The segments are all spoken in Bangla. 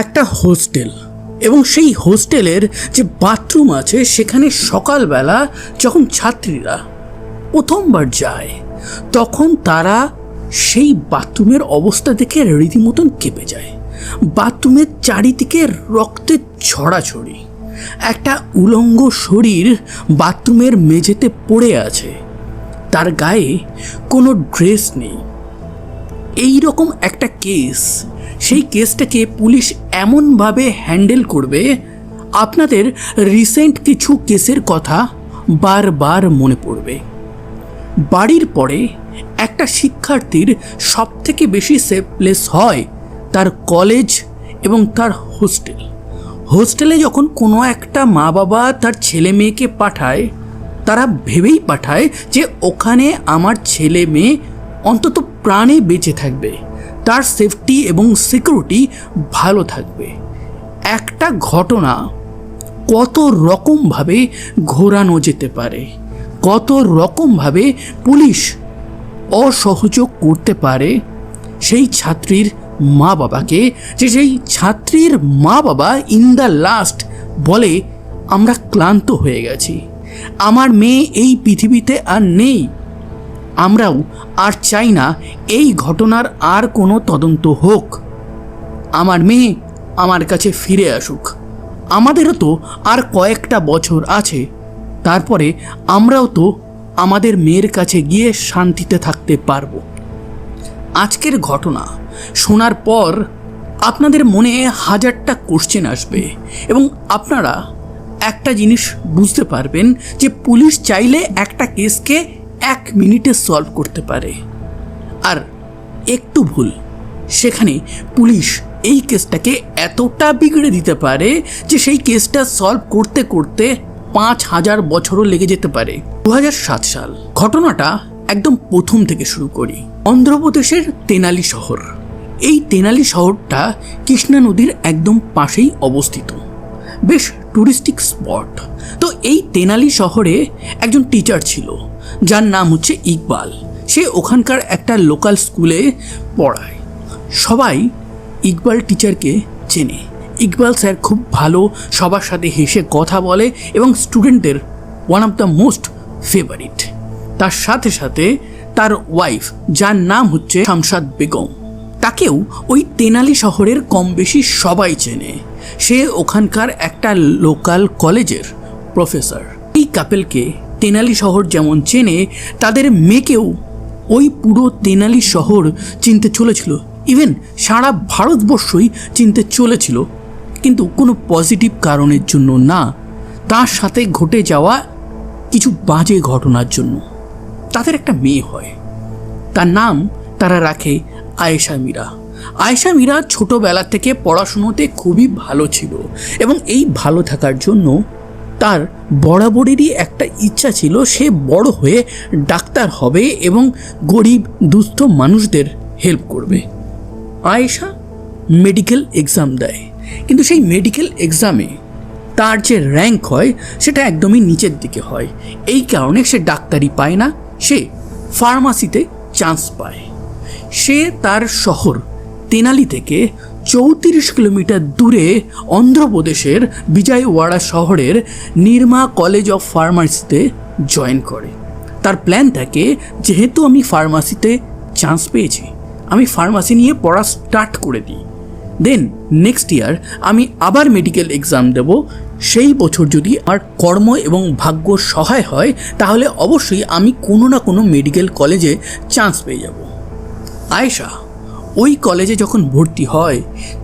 একটা হোস্টেল, এবং সেই হোস্টেলের যে বাথরুম আছে সেখানে সকালবেলা যখন ছাত্রীরা প্রথমবার যায় তখন তারা সেই বাথরুমের অবস্থা দেখে রীতিমতন কেঁপে যায়। বাথরুমের চারিদিকে রক্তের ছড়াছড়ি, একটা উলঙ্গ শরীর বাথরুমের মেঝেতে পড়ে আছে, তার গায়ে কোনো ড্রেস নেই। এই রকম একটা কেস, সেই কেসটাকে পুলিশ এমনভাবে হ্যান্ডেল করবে, আপনাদের রিসেন্ট কিছু কেসের কথা বারবার মনে পড়বে। বাড়ির পরে একটা শিক্ষার্থীর সবথেকে বেশি সেফ প্লেস হয় তার কলেজ এবং তার হোস্টেল। হোস্টেলে যখন কোনো একটা মা বাবা তার ছেলে মেয়েকে পাঠায়, তারা ভেবেই পাঠায় যে ওখানে আমার ছেলে মেয়ে অন্তত প্রাণে বেঁচে থাকবে, তার সেফটি এবং সিকিউরিটি ভালো থাকবে। একটা ঘটনা কত রকমভাবে ঘোরানো যেতে পারে, কত রকমভাবে পুলিশ অসহযোগ করতে পারে সেই ছাত্রীর মা বাবাকে, যে সেই ছাত্রীর মা বাবা ইন দ্য লাস্ট বলে আমরা ক্লান্ত হয়ে গেছি, আমার মেয়ে এই পৃথিবীতে আর নেই, আমরাও আর চাই না এই ঘটনার আর কোনো তদন্ত হোক, আমার মেয়ে আমার কাছে ফিরে আসুক, আমাদেরও তো আর কয়েকটা বছর আছে, তারপরে আমরাও তো আমাদের মেয়ের কাছে গিয়ে শান্তিতে থাকতে পারবো। আজকের ঘটনা শোনার পর আপনাদের মনে হাজারটা কোশ্চেন আসবে এবং আপনারা একটা জিনিস বুঝতে পারবেন যে পুলিশ চাইলে একটা কেসকে 1 মিনিটে সলভ করতে পারে, আর একটু ভুল সেখানে পুলিশ এই কেসটাকে এতটা বিগড়ে দিতে পারে যে সেই কেসটা সলভ করতে করতে 5000 বছরও লেগে যেতে পারে। 2007 সাল, ঘটনাটা একদম প্রথম থেকে শুরু করি। অন্ধ্রপ্রদেশের তেনালি শহর, এই তেনালি শহরটা কৃষ্ণা নদীর একদম পাশেই অবস্থিত, বেশ টুরিস্টিক স্পট। তো এই তেনালি শহরে একজন টিচার ছিল যার নাম হচ্ছে ইকবাল। সে ওখানকার একটা লোকাল স্কুলে পড়ায়। সবাই ইকবাল টিচারকে চেনে। ইকবাল স্যার খুব ভালো, সবার সাথে হেসে কথা বলে এবং স্টুডেন্টদের one of the most favourite. তার সাথে সাথে তার ওয়াইফ, যার নাম হচ্ছে শামশাদ বেগম, তাকেও ওই তেনালি শহরের কম বেশি সবাই চেনে। সে ওখানকার একটা লোকাল কলেজের প্রফেসর। এই কাপেলকে তেনালি শহর যেমন চেনে, তাদের মেয়েকেও ওই পুরো তেনালি শহর চিনতে চলেছিল, ইভেন সারা ভারতবর্ষই চিনতে চলেছিল, কিন্তু কোনো পজিটিভ কারণের জন্য না, তার সাথে ঘটে যাওয়া কিছু বাজে ঘটনার জন্য। তাদের একটা মেয়ে হয়, তার নাম তারা রাখে আয়েশা মীরা। আয়েশা মীরা ছোটোবেলা থেকে পড়াশুনোতে খুবই ভালো ছিল এবং এই ভালো থাকার জন্য তার বরাবরেরই একটা ইচ্ছা ছিল সে বড় হয়ে ডাক্তার হবে এবং গরিব দুস্থ মানুষদের হেল্প করবে। আয়েশা মেডিকেল এক্সাম দেয়, কিন্তু সেই মেডিকেল এক্সামে তার যে র্যাঙ্ক হয় সেটা একদমই নিচের দিকে হয়। এই কারণে সে ডাক্তারি পায় না, সে ফার্মাসিতে চান্স পায়। সে তার শহর তেনালি থেকে 34 কিলোমিটার দূরে অন্ধ্রপ্রদেশের বিজয়ওয়াড়া শহরের নির্মা কলেজ অফ ফার্মাসিতে জয়েন করে। তার প্ল্যান থাকে, যেহেতু আমি ফার্মাসিতে চান্স পেয়েছি, আমি ফার্মাসি নিয়ে পড়া স্টার্ট করে দিই, দেন নেক্সট ইয়ার আমি আবার মেডিকেল এক্সাম দেব। সেই বছর যদি আমার কর্ম এবং ভাগ্য সহায় হয় তাহলে অবশ্যই আমি কোনো না কোনো মেডিকেল কলেজে চান্স পেয়ে যাব। আয়েশা ওই কলেজে যখন ভর্তি হয়,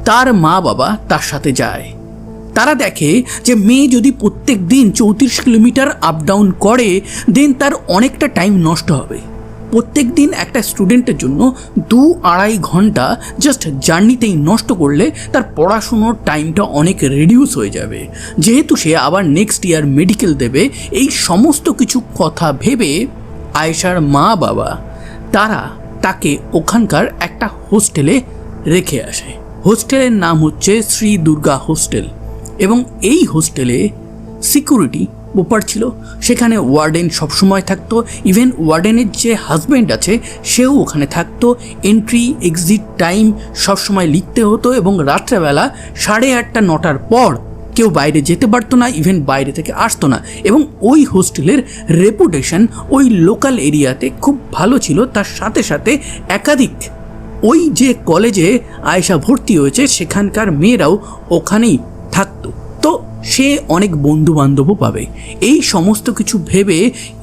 তার মা বাবা তার সাথে যায়। তারা দেখে যে মেয়ে যদি প্রত্যেক দিন 34 কিলোমিটার আপ ডাউন করে, দেন তার অনেকটা টাইম নষ্ট হবে। প্রত্যেক দিন একটা স্টুডেন্টের জন্য 2-2.5 ঘন্টা জাস্ট জার্নিতেই নষ্ট করলে তার পড়াশুনোর টাইমটা অনেক রিডিউস হয়ে যাবে। যেহেতু সে আবার নেক্সট ইয়ার মেডিকেল দেবে, এই সমস্ত কিছু কথা ভেবে আয়েশার মা বাবা তারা তাকে ওখানকার একটা হোস্টেলে রেখে আসে। হোস্টেলের নাম হচ্ছে শ্রী দুর্গা হোস্টেল এবং এই হোস্টেলে সিকিউরিটি ব্যাপার ছিল। সেখানে ওয়ার্ডেন সবসময় থাকতো, ইভেন ওয়ার্ডেনের যে হাজব্যান্ড আছে সেও ওখানে থাকতো। এন্ট্রি এক্সিট টাইম সবসময় লিখতে হতো এবং রাত্রেবেলা 8:30 9টার পর কেউ বাইরে যেতে পারতো না, ইভেন বাইরে থেকে আসতো না। এবং ওই হোস্টেলের রেপুটেশন ওই লোকাল এরিয়াতে খুব ভালো ছিল। তার সাথে সাথে একাধিক ওই যে কলেজে আয়েশা ভর্তি হয়েছে সেখানকার মেয়েরাও ওখানেই থাকতো, তো সে অনেক বন্ধু বান্ধবও পাবে। এই সমস্ত কিছু ভেবে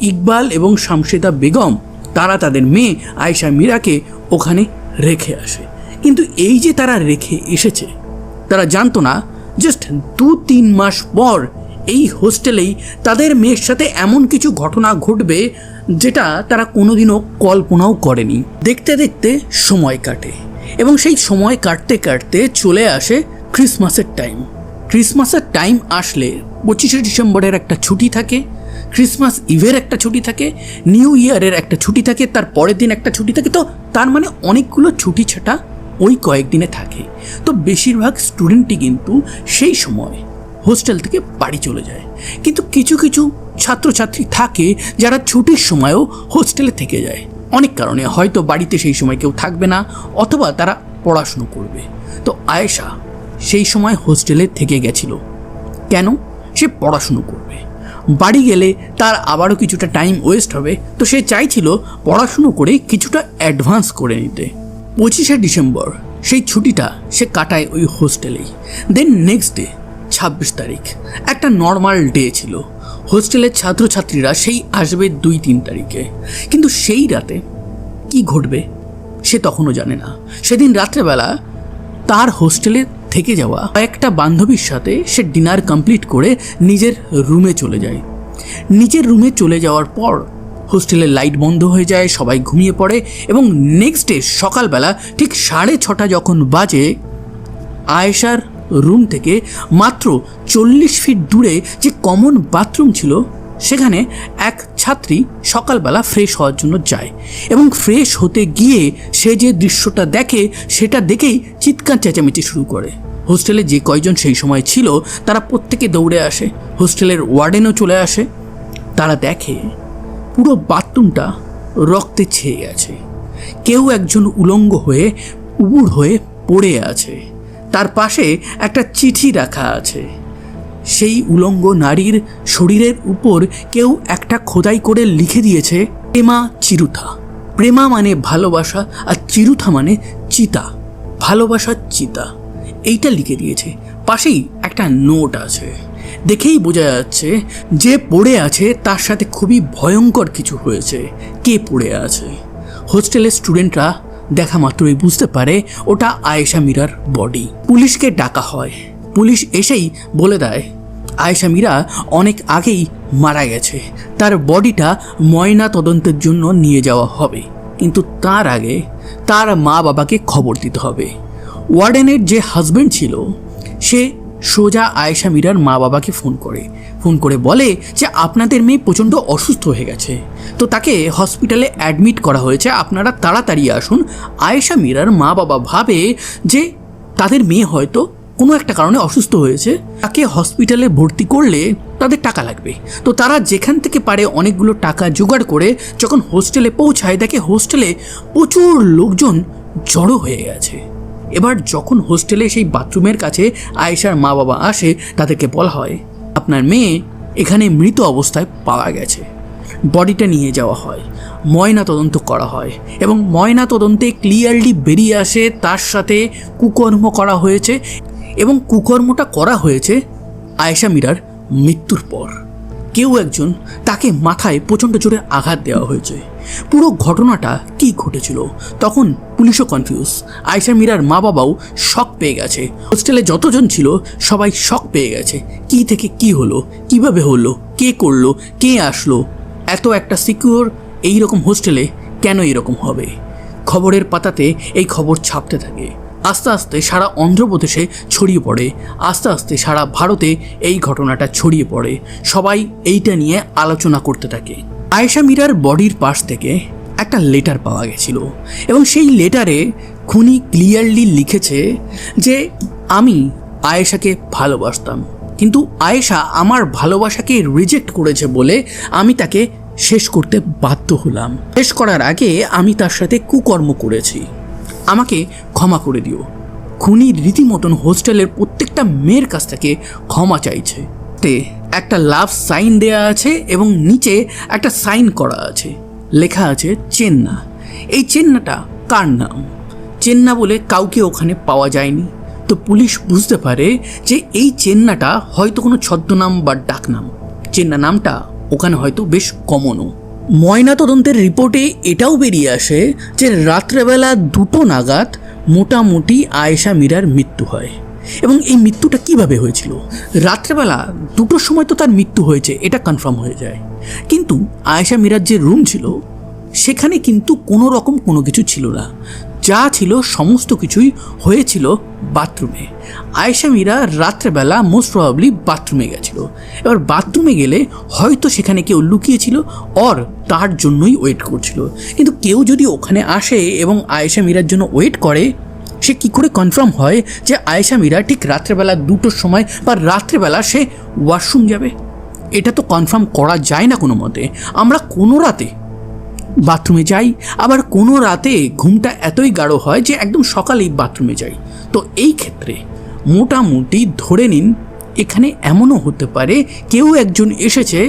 ইকবাল এবং শামশেদা বেগম তারা তাদের মেয়ে আয়েশা মীরাকে ওখানে রেখে আসে। কিন্তু এই যে তারা রেখে এসেছে, তারা জানতো না জাস্ট 2-3 মাস পর এই হোস্টেলেই তাদের মেয়ের সাথে এমন কিছু ঘটনা ঘটবে যেটা তারা কোনোদিনও কল্পনাও করেনি। দেখতে দেখতে সময় কাটে এবং সেই সময় কাটতে কাটতে চলে আসে ক্রিসমাসের টাইম। ক্রিসমাসের টাইম আসলে 25শে ডিসেম্বরের একটা ছুটি থাকে, ক্রিসমাস ইভের একটা ছুটি থাকে, নিউ ইয়ারের একটা ছুটি থাকে, তার পরের দিন একটা ছুটি থাকে। তো তার মানে অনেকগুলো ছুটি ছাটা ওই কয়েকদিনে থাকে। তো বেশিরভাগ স্টুডেন্টই কিন্তু সেই সময় হোস্টেল থেকে বাড়ি চলে যায়। কিন্তু কিছু কিছু ছাত্রছাত্রী থাকে যারা ছুটির সময়ও হোস্টেলে থেকে যায় অনেক কারণে। হয়তো বাড়িতে সেই সময় কেউ থাকবে না, অথবা তারা পড়াশুনো করবে। তো আয়েশা সেই সময় হোস্টেলে থেকে গেছিল। কেন? সে পড়াশুনো করবে। বাড়ি গেলে তার আবারও কিছুটা টাইম ওয়েস্ট হবে, তো সে চাইছিল পড়াশুনো করে কিছুটা অ্যাডভান্স করে নিতে। 25শে ডিসেম্বর সেই ছুটিটা সে কাটায় ওই হোস্টেলেই। দেন নেক্সট ডে 26 তারিখ একটা নর্মাল ডে ছিল। হোস্টেলের ছাত্রছাত্রীরা সেই আসবে 2-3 তারিখে। কিন্তু সেই রাতে কি ঘটবে সে তখনও জানে না। সেদিন রাত্রেবেলা তার হোস্টেলে থেকে যাওয়া একটা বান্ধবীর সাথে সে ডিনার কমপ্লিট করে নিজের রুমে চলে যায়। নিজের রুমে চলে যাওয়ার পর হোস্টেলের লাইট বন্ধ হয়ে যায়, সবাই ঘুমিয়ে পড়ে এবং নেক্সট ডে সকালবেলা ঠিক 6:30 যখন বাজে, আয়েশার রুম থেকে মাত্র 40 ফিট দূরে যে কমন বাথরুম ছিল সেখানে এক ছাত্রী সকালবেলা ফ্রেশ হওয়ার জন্য যায় এবং ফ্রেশ হতে গিয়ে সে যে দৃশ্যটা দেখে সেটা দেখেই চিৎকার চেঁচামেচি শুরু করে। হোস্টেলে যে কয়জন সেই সময় ছিল তারা প্রত্যেকে দৌড়ে আসে, হোস্টেলের ওয়ার্ডেনও চলে আসে। তারা দেখে পুরো বাথরুমটা রক্তে ছেয়ে গেছে। কেউ একজন উলঙ্গ হয়ে উবুড় হয়ে পড়ে আছে, তার পাশে একটা চিঠি রাখা আছে। সেই উলঙ্গ নারীর শরীরের উপর কেউ একটা খোদাই করে লিখে দিয়েছে প্রেমা চিরুথা। প্রেমা মানে ভালোবাসা আর চিরুথা মানে চিতা, ভালোবাসার চিতা, এইটা লিখে দিয়েছে। পাশেই একটা নোট আছে। দেখেই বোঝা যাচ্ছে যে পড়ে আছে তার সাথে খুবই ভয়ঙ্কর কিছু হয়েছে। কে পড়ে আছে? হোস্টেলের স্টুডেন্টরা দেখা মাত্রই বুঝতে পারে ওটা আয়েশা মীরার বডি। পুলিশকে ডাকা হয়। পুলিশ এসেই বলে দেয় আয়েশা মীরা অনেক আগেই মারা গেছে, তার বডিটা ময়না তদন্তের জন্য নিয়ে যাওয়া হবে। কিন্তু তার আগে তার মা বাবাকে খবর দিতে হবে। ওয়ার্ডেনের যে হাজব্যান্ড ছিল সে সোজা আয়েশা মীরার মা বাবাকে ফোন করে বলে যে আপনাদের মেয়ে প্রচণ্ড অসুস্থ হয়ে গেছে, তো তাকে হসপিটালে অ্যাডমিট করা হয়েছে, আপনারা তাড়াতাড়ি আসুন। আয়েশা মীরার মা বাবা ভাবে যে তাদের মেয়ে হয়তো কোনো একটা কারণে অসুস্থ হয়েছে, তাকে হসপিটালে ভর্তি করলে তাদের টাকা লাগবে। তো তারা যেখান থেকে পারে অনেকগুলো টাকা জোগাড় করে যখন হোস্টেলে পৌঁছায় দেখে হোস্টেলে প্রচুর লোকজন জড়ো হয়ে গেছে। এবার যখন হোস্টেলে সেই বাথরুমের কাছে আয়েশার মা বাবা আসে, তাদেরকে বলা হয় আপনার মেয়ে এখানে মৃত অবস্থায় পাওয়া গেছে। বডিটা নিয়ে যাওয়া হয়, ময়না তদন্ত করা হয় এবং ময়না তদন্তে ক্লিয়ারলি বেরিয়ে আসে তার সাথে কুকর্ম করা হয়েছে এবং কুকর্মটা করা হয়েছে আয়েশা মীরার মৃত্যুর পর। কেউ একজন তাকে মাথায় প্রচণ্ড জোরে আঘাত দেওয়া হয়েছে। পুরো ঘটনাটা কি ঘটেছিল তখন পুলিশও কনফিউজ, আয়েশা মীরার মা বাবাও শক পেয়ে গেছে। হোস্টেলে যতজন ছিল সবাই শক পেয়ে গেছে। কি থেকে কি হলো, কিভাবে হলো, কে করলো, কে আসলো, এত একটা সিকিউর এইরকম হোস্টেলে কেন এরকম হবে? খবরের পাতাতে এই খবর ছাপতে থাকে। আস্তে আস্তে সারা অন্ধ্রপ্রদেশে ছড়িয়ে পড়ে, আস্তে আস্তে সারা ভারতে এই ঘটনাটা ছড়িয়ে পড়ে। সবাই এইটা নিয়ে আলোচনা করতে থাকে। আয়েশা মীরার বডির পাশ থেকে একটা লেটার পাওয়া গেছিল এবং সেই লেটারে খুনি ক্লিয়ারলি লিখেছে যে আমি আয়েশাকে ভালোবাসতাম, কিন্তু আয়েশা আমার ভালোবাসাকে রিজেক্ট করেছে বলে আমি তাকে শেষ করতে বাধ্য হলাম। শেষ করার আগে আমি তার সাথে কুকর্ম করেছি, আমাকে ক্ষমা করে দিও। খুনি রীতিমতন হোস্টেলের প্রত্যেকটা মেয়ের কাছ থেকে ক্ষমা চাইছে। একটা লাভ সাইন দেয়া আছে এবং নিচে একটা সাইন করা আছে, লেখা আছে চেন্না। এই চেন্নাটা কার নাম? চেন্না বলে কাউকে ওখানে পাওয়া যায়নি। তো পুলিশ বুঝতে পারে যে এই চেন্নাটা হয়তো কোনো ছদ্মনাম বা ডাকনাম। চেন্না নামটা ওখানে হয়তো বেশ কমনও। ময়নাতদন্তের রিপোর্টে এটাও বেরিয়ে আসে যে রাত্রেবেলা 2টো নাগাদ মোটামুটি আয়েশা মীরার মৃত্যু হয়। এবং এই মৃত্যুটা কিভাবে হয়েছিল? রাত্রেবেলা 2টোর সময় তো তার মৃত্যু হয়েছে, এটা কনফার্ম হয়ে যায়। কিন্তু আয়েশা মীরার যে রুম ছিল সেখানে কিন্তু কোনো রকম কোনো কিছু ছিল না। যা ছিল সমস্ত কিছুই হয়েছিল বাথরুমে। আয়েশা মীরা রাত্রেবেলা মোস্ট প্রবাবলি বাথরুমে গেছিল। এবার বাথরুমে গেলে হয়তো সেখানে কেউ লুকিয়েছিল অর তার জন্যই ওয়েট করছিল। কিন্তু কেউ যদি ওখানে আসে এবং আয়েশা মীরার জন্য ওয়েট করে, সে কি করে কনফার্ম হয় যে আয়েশা মীরা ঠিক রাত্রেবেলা 2টোর সময় বা রাত্রেবেলা সে ওয়াশরুম যাবে? এটা তো কনফার্ম করা যায় না কোনো মতে। আমরা কোনো রাতে বাথরুমে যাই, আবার কোনো রাতে ঘুমটা এতই গাঢ় হয় যে একদম সকালেই বাথরুমে যাই। তো এই ক্ষেত্রে মোটামুটি ধরে নিন এখানে এমনও হতে পারে কেউ একজন এসেছে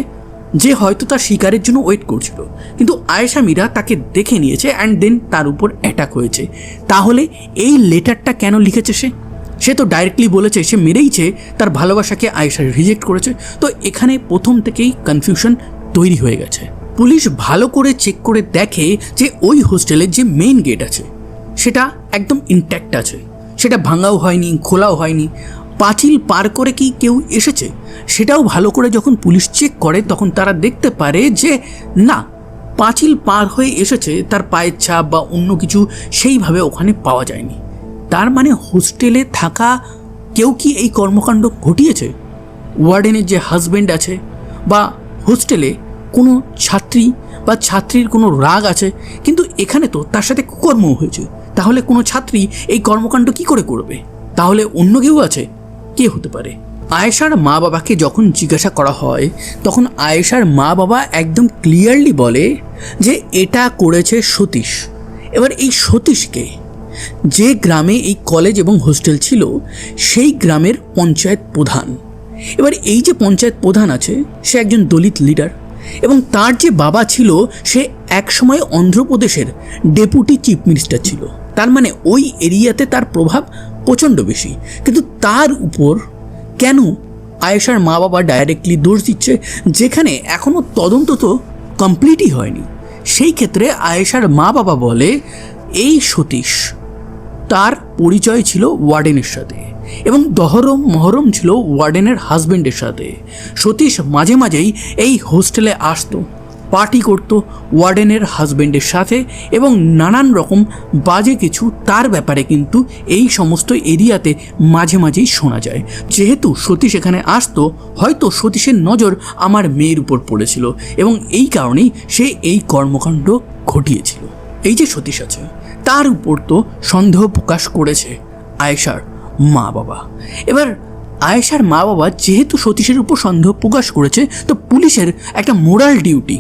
যে হয়তো তার শিকারের জন্য ওয়েট করছিল, কিন্তু আয়েশা মীরা তাকে দেখে নিয়েছে অ্যান্ড দেন তার উপর অ্যাটাক হয়েছে। তাহলে এই লেটারটা কেন লিখেছে সে তো ডাইরেক্টলি বলেছে সে মেরেইছে, তার ভালোবাসাকে আয়েশা রিজেক্ট করেছে। তো এখানে প্রথম থেকেই কনফিউশন তৈরি হয়ে গেছে। পুলিশ ভালো করে চেক করে দেখে যে ওই হোস্টেলের যে মেইন গেট আছে সেটা একদম ইনট্যাক্ট আছে, সেটা ভাঙাও হয়নি, খোলাও হয়নি। পাঁচিল পার করে কি কেউ এসেছে সেটাও ভালো করে যখন পুলিশ চেক করে তখন তারা দেখতে পারে যে না, পাঁচিল পার হয়ে এসেছে, তার পায়ের ছাপ বা অন্য কিছু সেইভাবে ওখানে পাওয়া যায়নি। তার মানে হোস্টেলে থাকা কেউ কি এই কর্মকাণ্ড ঘটিয়েছে? ওয়ার্ডেনের যে হাজব্যান্ড আছে বা হোস্টেলে কোনো ছাত্রী বা ছাত্রীর কোনো রাগ আছে, কিন্তু এখানে তো তার সাথে কুকর্ম হয়েছে। তাহলে কোনো ছাত্রী এই কর্মকাণ্ড কি করে করবে? তাহলে অন্য কেউ আছে? কে হতে পারে? আয়েশার মা বাবাকে যখন জিজ্ঞাসা করা হয় তখন আয়েশার মা বাবা একদম ক্লিয়ারলি বলে যে এটা করেছে সতীশ। এবার এই সতীশকে, যে গ্রামে এই কলেজ এবং হোস্টেল ছিল সেই গ্রামের পঞ্চায়েত প্রধান। এবার এই যে পঞ্চায়েত প্রধান আছে সে একজন দলিত লিডার এবং তার যে বাবা ছিল সে একসময় অন্ধ্রপ্রদেশের ডেপুটি চিফ মিনিস্টার ছিল। তার মানে ওই এরিয়াতে তার প্রভাব প্রচণ্ড বেশি। কিন্তু তার উপর কেন আয়েশার মা বাবা ডাইরেক্টলি দোষ দিচ্ছে, যেখানে এখনও তদন্ত তো কমপ্লিটই হয়নি? সেই ক্ষেত্রে আয়েশার মা বাবা বলে এই সতীশ, তার পরিচয় ছিল ওয়ার্ডেনের সাথে এবং দহরম মহরম ছিল ওয়ার্ডেনের হাজব্যান্ডের সাথে। সতীশ মাঝে মাঝেই এই হোস্টেলে আসতো, পার্টি করত ওয়ার্ডেনের হাজব্যান্ডের সাথে এবং নানান রকম বাজে কিছু তার ব্যাপারে কিন্তু এই সমস্ত এরিয়াতে মাঝে মাঝেই শোনা যায়। যেহেতু সতীশ এখানে আসতো, হয়তো সতীশের নজর আমার মেয়ের উপর পড়েছিল এবং এই কারণেই সে এই কর্মকাণ্ড ঘটিয়েছিল। এই যে সতীশ আছে তার উপর তো সন্দেহ প্রকাশ করেছে আয়েশার মা বাবা। এবার আয়েশার মা বাবা যেহেতু সতীশের উপর সন্দেহ প্রকাশ করেছে, তো পুলিশের একটা মোরাল ডিউটি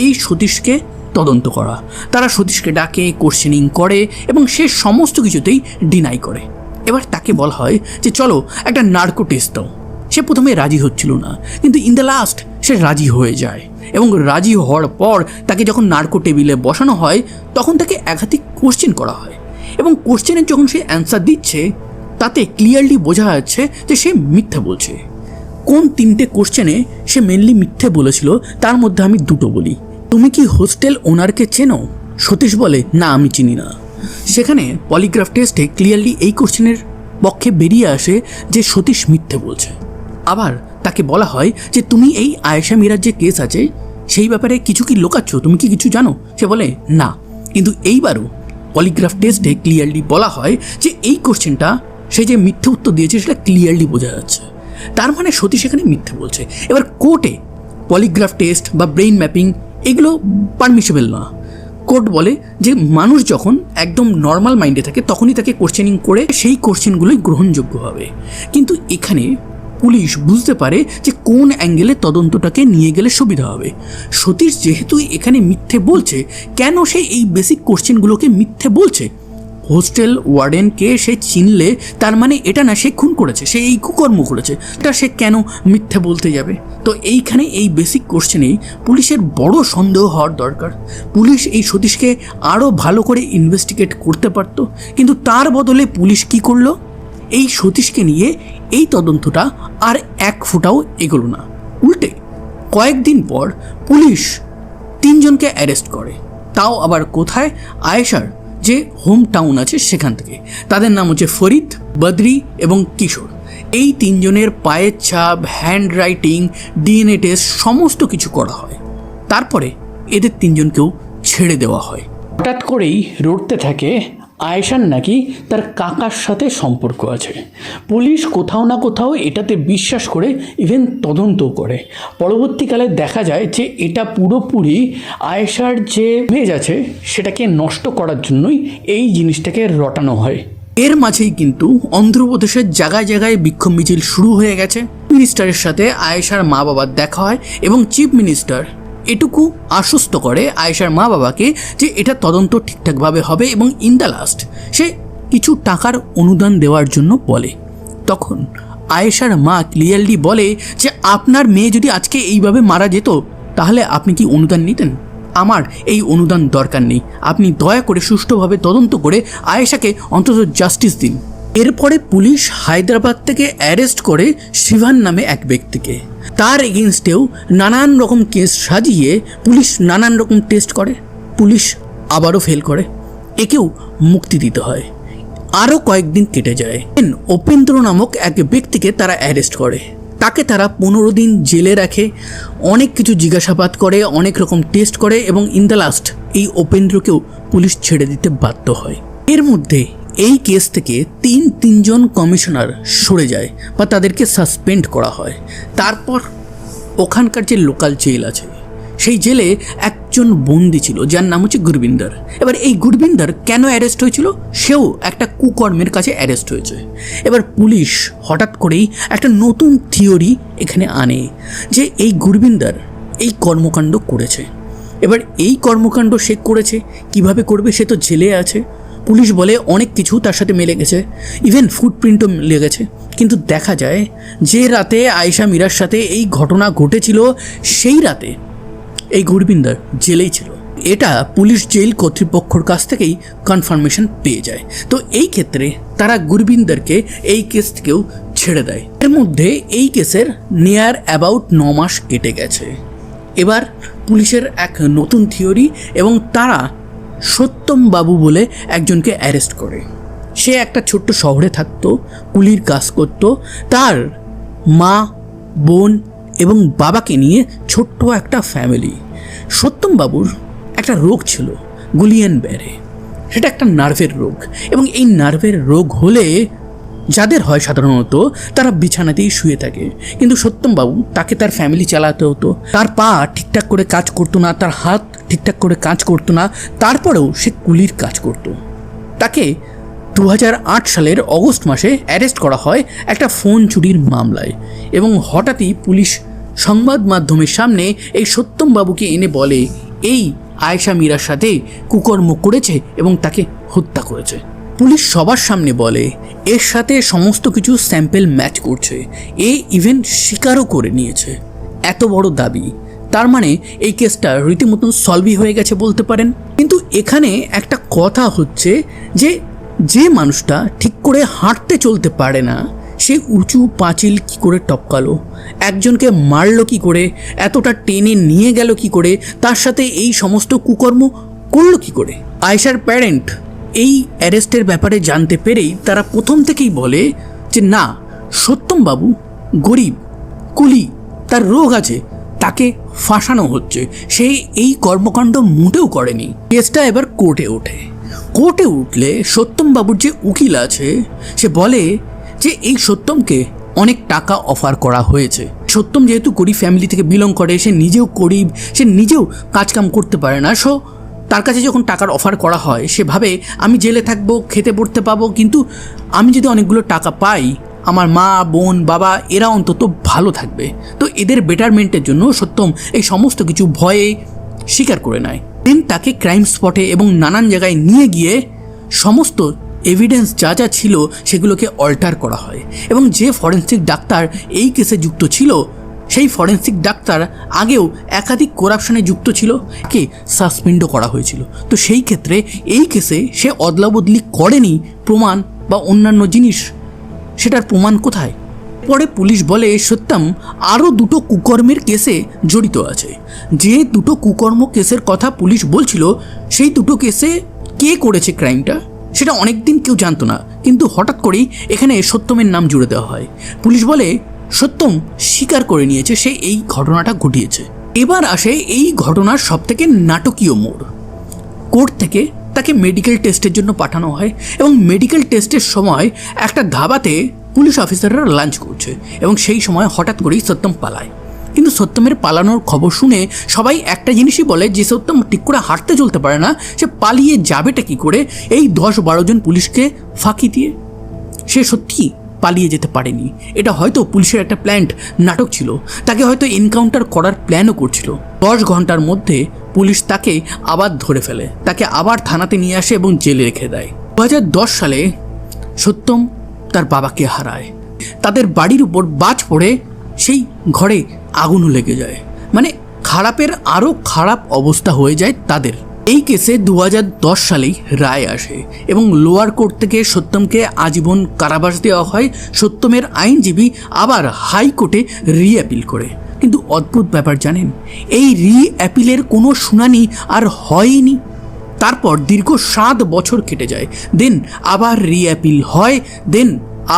এই সতীশকে তদন্ত করা। তারা সতীশকে ডাকে, কোশ্চেনিং করে এবং সে সমস্ত কিছুতেই ডিনাই করে। এবার তাকে বলা হয় যে চলো একটা নার্কো টেস্ট দাও। সে প্রথমে রাজি হচ্ছিল না, কিন্তু ইন দ্য লাস্ট সে রাজি হয়ে যায় এবং রাজি হওয়ার পর তাকে যখন নার্কো টেবিলে বসানো হয় তখন তাকে একাধিক কোশ্চেন করা হয় এবং কোশ্চেনের যখন সে অ্যান্সার দিচ্ছে তাতে ক্লিয়ারলি বোঝা যাচ্ছে যে সে মিথ্যে বলছে। কোন 3টে কোশ্চেনে সে মেনলি মিথ্যে বলেছিল তার মধ্যে আমি 2টো বলি। তুমি কি হোস্টেল ওনারকে চেনো? সতীশ বলে না, আমি চিনি না। সেখানে পলিগ্রাফ টেস্টে ক্লিয়ারলি এই কোশ্চেনের পক্ষে বেরিয়ে আসে যে সতীশ মিথ্যে বলছে। আবার তাকে বলা হয় যে তুমি এই আয়েশা মীরার যে কেস আছে সেই ব্যাপারে কিছু কি লুকাচ্ছ, তুমি কি কিছু জানো? সে বলে না। কিন্তু এইবারও পলিগ্রাফ টেস্টে ক্লিয়ারলি বলা হয় যে এই কোশ্চেনটা সে যে মিথ্যে উত্তর দিয়েছে সেটা ক্লিয়ারলি বোঝা যাচ্ছে। তার মানে সতীশ এখানে মিথ্যে বলছে। এবার কোর্টে পলিগ্রাফ টেস্ট বা ব্রেইন ম্যাপিং এগুলো পারমিসেবল না। কোর্ট বলে যে মানুষ যখন একদম নর্মাল মাইন্ডে থাকে তখনই তাকে কোশ্চেনিং করে সেই কোশ্চেনগুলোই গ্রহণযোগ্য হবে। কিন্তু এখানে পুলিশ বুঝতে পারে যে কোন অ্যাঙ্গেলে তদন্তটাকে নিয়ে গেলে সুবিধা হবে। সতীশ যেহেতু এখানে মিথ্যে বলছে, কেন সে এই বেসিক কোশ্চেনগুলোকে মিথ্যে বলছে? হোস্টেল ওয়ার্ডেনকে সে চিনলে তার মানে এটা না সে খুন করেছে, সে এই কুকর্ম করেছে, এটা সে কেন মিথ্যে বলতে যাবে? তো এইখানে এই বেসিক কোশ্চেনেই পুলিশের বড় সন্দেহ হওয়ার দরকার। পুলিশ এই সতীশকে আরও ভালো করে ইনভেস্টিগেট করতে পারত, কিন্তু তার বদলে পুলিশ কি করলো? এই সতীশকে নিয়ে এই তদন্তটা আর এক ফুটাও এগোলো না। উল্টে কয়েকদিন পর পুলিশ 3 জনকে অ্যারেস্ট করে, তাও আবার কোথায়? আয়েশার যে হোম টাউন আছে সেখান থেকে। তাদের নাম হচ্ছে ফরিদ, বদরি এবং কিশোর। এই 3 জনের পায়ের ছাপ, হ্যান্ড রাইটিং, ডিএনএ টেস্ট সমস্ত কিছু করা হয়। তারপরে এদের 3 জনকেও ছেড়ে দেওয়া হয়। হঠাৎ করেই রটতে থাকে আয়েশার নাকি তার কাকার সাথে সম্পর্ক আছে। পুলিশ কোথাও না কোথাও এটাতে বিশ্বাস করে ইভেন তদন্তও করে। পরবর্তীকালে দেখা যায় যে এটা পুরোপুরি আয়েশার যে ইমেজ আছে সেটাকে নষ্ট করার জন্যই এই জিনিসটাকে রটানো হয়। এর মাঝেই কিন্তু অন্ধ্রপ্রদেশের জায়গায় জায়গায় বিক্ষোভ মিছিল শুরু হয়ে গেছে। মিনিস্টারের সাথে আয়েশার মা বাবার দেখা হয় এবং চিফ মিনিস্টার এটুকু আশ্বস্ত করে আয়েশার মা বাবাকে যে এটা তদন্ত ঠিকঠাকভাবে হবে এবং ইন দ্য লাস্ট সে কিছু টাকার অনুদান দেওয়ার জন্য বলে। তখন আয়েশার মা ক্লিয়ারলি বলে যে আপনার মেয়ে যদি আজকে এইভাবে মারা যেত তাহলে আপনি কি অনুদান নিতেন? আমার এই অনুদান দরকার নেই, আপনি দয়া করে সুষ্ঠুভাবে তদন্ত করে আয়েশাকে অন্তত জাস্টিস দিন। এরপরে পুলিশ হায়দ্রাবাদ থেকে অ্যারেস্ট করে শিভান নামে এক ব্যক্তিকে। তার এগেনস্টেও নানান রকম কেস সাজিয়ে পুলিশ নানান রকম টেস্ট করে, পুলিশ আবারও ফেল করে, একেও মুক্তি দিতে হয়। আরও কয়েকদিন কেটে যায়। উপেন্দ্র নামক এক ব্যক্তিকে তারা অ্যারেস্ট করে, তাকে তারা 15 দিন জেলে রাখে, অনেক কিছু জিজ্ঞাসাবাদ করে, অনেক রকম টেস্ট করে এবং ইন দ্য লাস্ট এই উপেন্দ্রকেও পুলিশ ছেড়ে দিতে বাধ্য হয়। এর মধ্যে এই কেস থেকে 3 জন কমিশনার সরে যায় বা তাদেরকে সাসপেন্ড করা হয়। তারপর ওখানকার যে লোকাল জেল আছে সেই জেলে একজন বন্দি ছিল যার নাম হচ্ছে গুরবিন্দর। এবার এই গুরবিন্দর কেন অ্যারেস্ট হয়েছিল? সেও একটা কুকর্মের কাছে অ্যারেস্ট হয়েছে। এবার পুলিশ হঠাৎ করেই একটা নতুন থিওরি এখানে আনে যে এই গুরবিন্দর এই কর্মকাণ্ড করেছে। এবার এই কর্মকাণ্ড সে করেছে কিভাবে করবে? সে তো জেলে আছে। পুলিশ বলে অনেক কিছু তার সাথে মিলে গেছে, ইভেন ফুটপ্রিন্টও মিলে গেছে। কিন্তু দেখা যায় যে রাতে আয়েশা মীরার সাথে এই ঘটনা ঘটেছিল সেই রাতে এই গুরবিন্দর জেলেই ছিল। এটা পুলিশ জেল কর্তৃপক্ষের কাছ থেকেই কনফার্মেশন পেয়ে যায়। তো এই ক্ষেত্রে তারা গুরবিন্দরকে এই কেস থেকেও ছেড়ে দেয়। এর মধ্যে এই কেসের নিয়ার অ্যাবাউট 9 মাস কেটে গেছে। এবার পুলিশের এক নতুন থিওরি এবং তারা সত্যম বাবু বলে একজনকে অ্যারেস্ট করে। সে একটা ছোট্ট শহরে থাকতো, কুলির কাজ করত। তার মা, বোন এবং বাবাকে নিয়ে ছোট্ট একটা ফ্যামিলি। সত্যম বাবুর একটা রোগ ছিল গুলিয়ান ব্যারে। সেটা একটা নার্ভের রোগ এবং এই নার্ভের রোগ হলে যাদের হয় সাধারণত তারা বিছানাতেই শুয়ে থাকে। কিন্তু সত্যম বাবু তাকে তার ফ্যামিলি চালাতে হতো। তার পা ঠিকঠাক করে কাজ করতো না, তার হাত ঠিকঠাক করে কাজ করতো না, তারপরেও সে কুলির কাজ করত। তাকে 2008 সালের অগস্ট মাসে অ্যারেস্ট করা হয় একটা ফোন চুরির মামলায় এবং হঠাৎই পুলিশ সংবাদ মাধ্যমের সামনে এই সত্যম বাবুকে এনে বলে এই আয়েশা মীরার সাথে কুকর্ম করেছে এবং তাকে হত্যা করেছে। পুলিশ সবার সামনে বলে এর সাথে সমস্ত কিছু স্যাম্পল ম্যাচ করছে, এ ইভেন স্বীকারও করে নিয়েছে। এত বড় দাবি, তার মানে এই কেসটা রীতিমতন সলভই হয়ে গেছে বলতে পারেন। কিন্তু এখানে একটা কথা হচ্ছে যে যে মানুষটা ঠিক করে হাঁটতে চলতে পারে না সে উঁচু পাঁচিল কি করে টপকালো, একজনকে মারলো কি করে, এতটা টেনে নিয়ে গেল কি করে, তার সাথে এই সমস্ত কুকর্ম করলো কি করে? আয়েশার প্যারেন্ট এই অ্যারেস্টের ব্যাপারে জানতে পেরেই তারা প্রথম থেকেই বলে যে না, সত্যম বাবু গরিব, কুলি, তার রোগ আছে, তাকে ফাঁসানো হচ্ছে, সে এই কর্মকাণ্ড মোটেও করেনি। কেসটা এবার কোর্টে ওঠে। কোর্টে উঠলে সত্যম বাবুর যে উকিল আছে সে বলে যে এই সত্যমকে অনেক টাকা অফার করা হয়েছে। সত্যম যেহেতু গরিব ফ্যামিলি থেকে বিলং করে, সে নিজেও গরিব, সে নিজেও কাজকাম করতে পারে না। সো তার কাছে যখন টাকার অফার করা হয় সে ভাবে আমি জেলে থাকবো, খেতে পড়তে পাবো, কিন্তু আমি যদি অনেকগুলো টাকা পাই আমার মা, বোন, বাবা এরা অন্তত ভালো থাকবে। তো এদের বেটারমেন্টের জন্য সত্যম এই সমস্ত কিছু ভয়ে স্বীকার করে নেয়। দেন তাকে ক্রাইম স্পটে এবং নানান জায়গায় নিয়ে গিয়ে সমস্ত এভিডেন্স যা যা ছিল সেগুলোকে অল্টার করা হয়, এবং যে ফরেন্সিক ডাক্তার এই কেসে যুক্ত ছিল সেই ফরেন্সিক ডাক্তার আগেও একাধিক করাপশনে যুক্ত ছিল, কে সাসপেন্ডও করা হয়েছিল। তো সেই ক্ষেত্রে এই কেসে সে অদলাবদলি করেনি প্রমাণ বা অন্যান্য জিনিস, সেটার প্রমাণ কোথায়? পরে পুলিশ বলে সত্যম আরও দুটো কুকর্মের কেসে জড়িত আছে। যে দুটো কুকর্ম কেসের কথা পুলিশ বলছিল সেই দুটো কেসে কে করেছে ক্রাইমটা সেটা অনেকদিন কেউ জানতো না, কিন্তু হঠাৎ করেই এখানে সত্যমের নাম জুড়ে দেওয়া হয়। পুলিশ বলে সত্যম স্বীকার করে নিয়েছে সে এই ঘটনাটা ঘটিয়েছে। এবার আসে এই ঘটনার সবথেকে নাটকীয় মোড়। কোর্ট থেকে তাকে মেডিকেল টেস্টের জন্য পাঠানো হয়, এবং মেডিকেল টেস্টের সময় একটা ধাবাতে পুলিশ অফিসাররা লাঞ্চ করছে, এবং সেই সময় হঠাৎ করেই সত্যম পালায়। কিন্তু সত্যমের পালানোর খবর শুনে সবাই একটা জিনিসই বলে যে সত্যম ঠিক করে হাঁটতে চলতে পারে না, সে পালিয়ে যাবেটা কী করে এই 10-12 জন পুলিশকে ফাঁকি দিয়ে? সে সত্যি পালিয়ে যেতে পারেনি, এটা হয়তো পুলিশের একটা প্ল্যান্ড নাটক ছিল, তাকে হয়তো এনকাউন্টার করার প্ল্যানও করছিল। 10 ঘন্টার মধ্যে পুলিশ তাকে আবার ধরে ফেলে, তাকে আবার থানাতে নিয়ে আসে এবং জেলে রেখে দেয়। 2010 সালে সত্যম তার বাবাকে হারায়। তাদের বাড়ির উপর বাজ পড়ে সেই ঘরে আগুনও লেগে যায়, মানে খারাপের আরও খারাপ অবস্থা হয়ে যায় তাদের। এই কেসে 2010 সালেই রায় আসে, এবং লোয়ার কোর্ট থেকে সত্যমকে আজীবন কারাবাস দেওয়া হয়। সত্যমের আইনজীবী আবার হাইকোর্টে রিঅ্যাপিল করে, কিন্তু অদ্ভুত ব্যাপার জানেন, এই রিঅ্যাপিলের কোনো শুনানি আর হয়নি। তারপর দীর্ঘ 7 বছর কেটে যায়, দেন আবার রিঅ্যাপিল হয়, দেন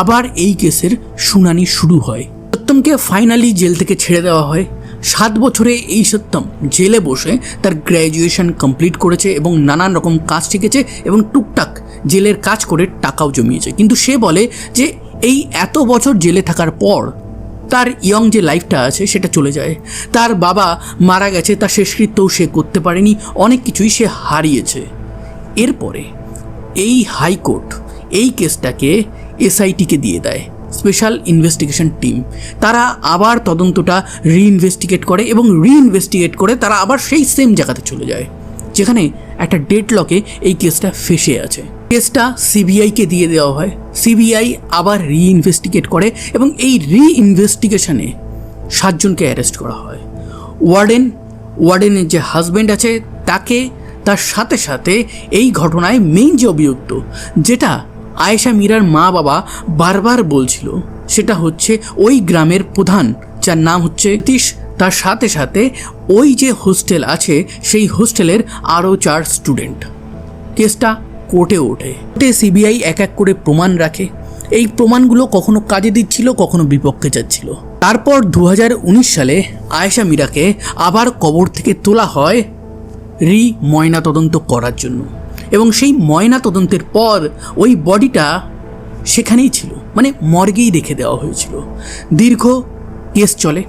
আবার এই কেসের শুনানি শুরু হয়। সত্যমকে ফাইনালি জেল থেকে ছেড়ে দেওয়া হয়। 7 বছরে এই সত্যম জেলে বসে তার গ্র্যাজুয়েশন কমপ্লিট করেছে এবং নানান রকম কাজ শিখেছে, এবং টুকটাক জেলের কাজ করে টাকাও জমিয়েছে। কিন্তু সে বলে যে এই এত বছর জেলে থাকার পর তার ইয়ং যে লাইফটা আছে সেটা চলে যায়। তার বাবা মারা গেছে, তার শেষকৃত্যও সে করতে পারেনি, অনেক কিছুই সে হারিয়েছে। এরপরে এই হাইকোর্ট এই কেসটাকে এসআইটিকে দিয়ে দেয়, স্পেশাল ইনভেস্টিগেশন টিম। তারা আবার তদন্তটা রিইনভেস্টিগেট করে, এবং রিইনভেস্টিগেট করে তারা আবার সেই সেম জায়গাতে চলে যায় যেখানে একটা ডেডলকে এই কেসটা ফেসে আছে। কেসটা সিবিআইকে দিয়ে দেওয়া হয়। সিবিআই আবার রিইনভেস্টিগেট করে, এবং এই রিইনভেস্টিগেশনে 7 জনকে অ্যারেস্ট করা হয়। ওয়ার্ডেনের যে হাজব্যান্ড আছে তাকে, তার সাথে সাথে এই ঘটনায় মেইন যে অভিযুক্ত, যেটা আয়েশা মীরার মা বাবা বারবার বলছিল, সেটা হচ্ছে ওই গ্রামের প্রধান যার নাম হচ্ছে তীশ, তার সাথে সাথে ওই যে হোস্টেল আছে সেই হোস্টেলের আরও 4 স্টুডেন্ট। কেসটা কোর্টে ওঠে। কোর্টে সিবিআই এক এক করে প্রমাণ রাখে। এই প্রমাণগুলো কখনো কাজে দিচ্ছিল, কখনো বিপক্ষে যাচ্ছিল। তারপর 2019 সালে আয়েশা মীরাকে আবার কবর থেকে তোলা হয় ময়না তদন্ত করার জন্য, এবং সেই ময়না তদন্তের পর ওই বডিটা সেখানেই ছিল, মানে মর্গেই রেখে দেওয়া হয়েছিল। দীর্ঘ কেস চলে,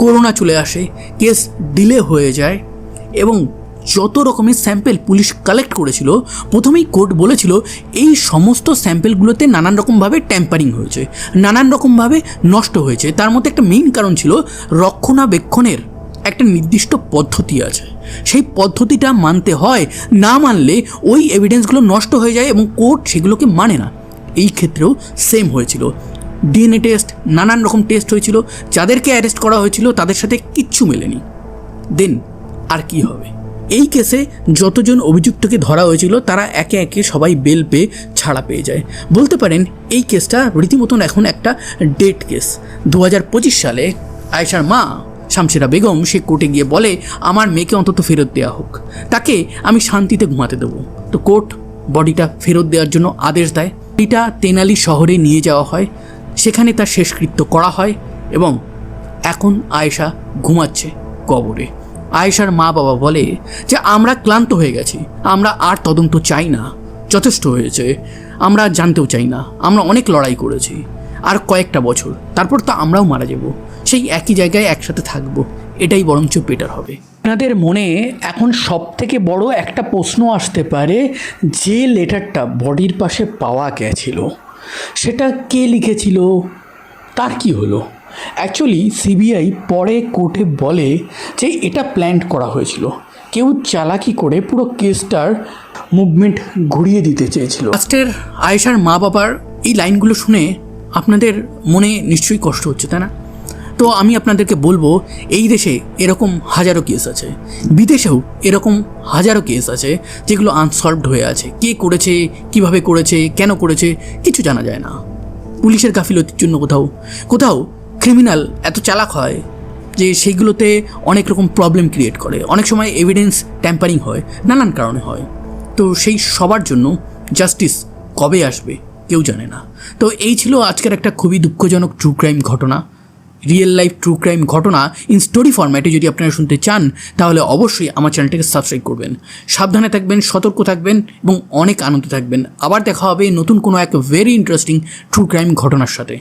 করোনা চলে আসে, কেস ডিলে হয়ে যায়, এবং যত রকমের স্যাম্পেল পুলিশ কালেক্ট করেছিল, প্রথমেই কোর্ট বলেছিল এই সমস্ত স্যাম্পেলগুলোতে নানান রকমভাবে ট্যাম্পারিং হয়েছে, নানান রকমভাবে নষ্ট হয়েছে। তার মধ্যে একটা মেইন কারণ ছিল রক্ষণাবেক্ষণের একটা নির্দিষ্ট পদ্ধতি আছে, সেই পদ্ধতিটা মানতে হয়, না মানলে ওই এভিডেন্সগুলো নষ্ট হয়ে যায় এবং কোর্ট সেগুলোকে মানে না। এই ক্ষেত্রেও সেম হয়েছিল। ডিএনএ টেস্ট, নানান রকম টেস্ট হয়েছিল, যাদেরকে অ্যারেস্ট করা হয়েছিল তাদের সাথে কিচ্ছু মেলেনি। দেন আর কি হবে? এই কেসে যতজন অভিযুক্তকে ধরা হয়েছিল তারা একে একে সবাই বেল পেয়ে ছাড়া পেয়ে যায়। বলতে পারেন এই কেসটা রীতিমতন এখন একটা ডেড কেস। 2025 সালে আয়েশার মা শামশেরা বেগম সে কোর্টে গিয়ে বলে আমার মেয়েকে অন্তত ফেরত দেওয়া হোক, তাকে আমি শান্তিতে ঘুমাতে দেবো। তো কোর্ট বডিটা ফেরত দেওয়ার জন্য আদেশ দেয়। বডিটা তেনালি শহরে নিয়ে যাওয়া হয়, সেখানে তার শেষকৃত্য করা হয়, এবং এখন আয়েশা ঘুমাচ্ছে কবরে। আয়েশার মা বাবা বলে যে আমরা ক্লান্ত হয়ে গেছি, আমরা আর তদন্ত চাই না, যথেষ্ট হয়েছে, আমরা জানতেও চাই না, আমরা অনেক লড়াই করেছি, আর কয়েকটা বছর তারপর তো আমরাও মারা যাব, সেই একই জায়গায় একসাথে থাকবো, এটাই বরঞ্চ বেটার হবে। আপনাদের মনে এখন সবথেকে বড় একটা প্রশ্ন আসতে পারে, যে লেটারটা বডির পাশে পাওয়া গেছিল সেটা কে লিখেছিল, তার কি হলো? অ্যাকচুয়ালি সিবিআই পরে কোর্টে বলে যে এটা প্ল্যান করা হয়েছিল, কেউ চালাকি করে পুরো কেসটার মুভমেন্ট ঘুরিয়ে দিতে চেয়েছিল। লাস্টের আয়েশার মা বাবার এই লাইনগুলো শুনে আপনাদের মনে নিশ্চয়ই কষ্ট হচ্ছে, তাই না? তো আমি আপনাদেরকে বলবো, এই দেশে এরকম হাজারো কেস আছে, বিদেশেও এরকম হাজারো কেস আছে যেগুলো আনসলভড হয়ে আছে। কে করেছে, কিভাবে করেছে, কেন করেছে, কিছু জানা যায় না। পুলিশের গাফিলতির জন্য কোথাও কোথাও ক্রিমিনাল এত চালাক হয় যে সেইগুলোতে অনেক রকম প্রবলেম ক্রিয়েট করে। অনেক সময় এভিডেন্স ট্যাম্পারিং হয়, নানান কারণে হয়। তো সেই সবার জন্য জাস্টিস কবে আসবে কেউ জানে না। তো এই ছিল আজকের একটা খুবই দুঃখজনক ট্রু ক্রাইম ঘটনা, রিয়েল লাইফ ট্রু ক্রাইম ঘটনা ইন স্টোরি ফরম্যাটে। যদি আপনারা শুনতে চান তাহলে অবশ্যই আমার চ্যানেলটাকে সাবস্ক্রাইব করবেন। সাবধানে থাকবেন, সতর্ক থাকবেন এবং অনেক আনন্দ থাকবেন। আবার দেখা হবে নতুন কোনো এক ভেরি ইন্টারেস্টিং ট্রু ক্রাইম ঘটনার সাথে।